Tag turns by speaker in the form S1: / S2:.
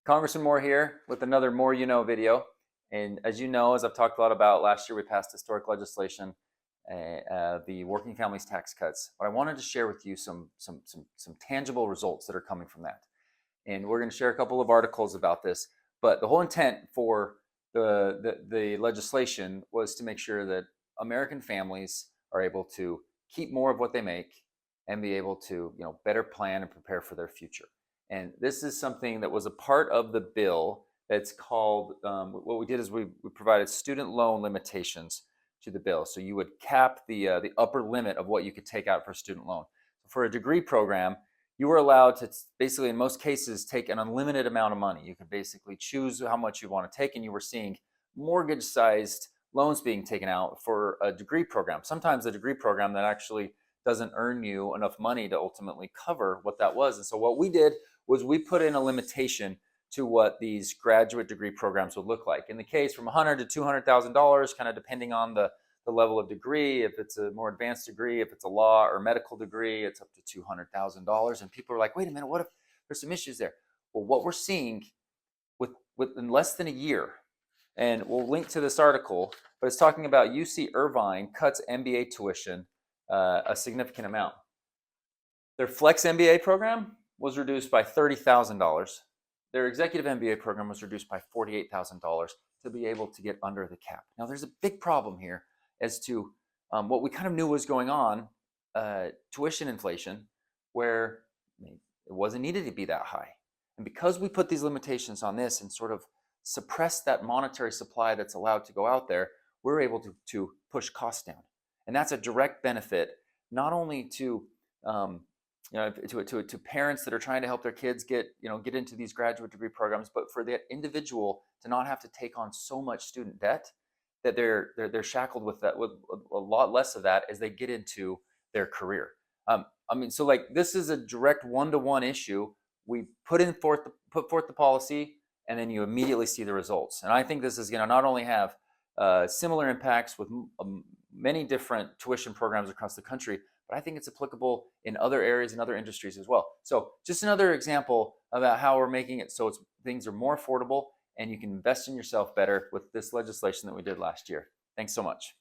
S1: Congressman Moore here with another More You Know video. And as you know, as I've talked a lot about, last year we passed historic legislation, the Working Families Tax Cuts. But I wanted to share with you some tangible results that are coming from that. And we're going to share a couple of articles about this. But the whole intent for the legislation was to make sure that American families are able to keep more of what they make and be able to, better plan and prepare for their future. And this is something that was a part of the bill that's called, what we did is we provided student loan limitations to the bill. So you would cap the upper limit of what you could take out for a student loan. For a degree program, you were allowed to basically, in most cases, take an unlimited amount of money. You could basically choose how much you want to take, and you were seeing mortgage-sized loans being taken out for a degree program. Sometimes a degree program that actually doesn't earn you enough money to ultimately cover what that was. And so what we did was we put in a limitation to what these graduate degree programs would look like. In the case from $100,000 to $200,000, kind of depending on the level of degree. If it's a more advanced degree, if it's a law or medical degree, it's up to $200,000. And people are like, wait a minute, what if there's some issues there? Well, what we're seeing within less than a year, and we'll link to this article, but it's talking about UC Irvine cuts MBA tuition a significant amount. Their Flex MBA program was reduced by $30,000. Their executive MBA program was reduced by $48,000 to be able to get under the cap. Now, there's a big problem here as to what we kind of knew was going on, tuition inflation, where it wasn't needed to be that high. And because we put these limitations on this and sort of suppress that monetary supply that's allowed to go out there, we're able to push costs down. And that's a direct benefit, not only to to parents that are trying to help their kids get into these graduate degree programs, but for that individual to not have to take on so much student debt that they're shackled with a lot less of that as they get into their career. So like this is a direct one-to-one issue. We put forth the policy, and then you immediately see the results. And I think this is going to not only have similar impacts with many different tuition programs across the country, but I think it's applicable in other areas and other industries as well. So just another example about how we're making it so things are more affordable and you can invest in yourself better with this legislation that we did last year. Thanks so much.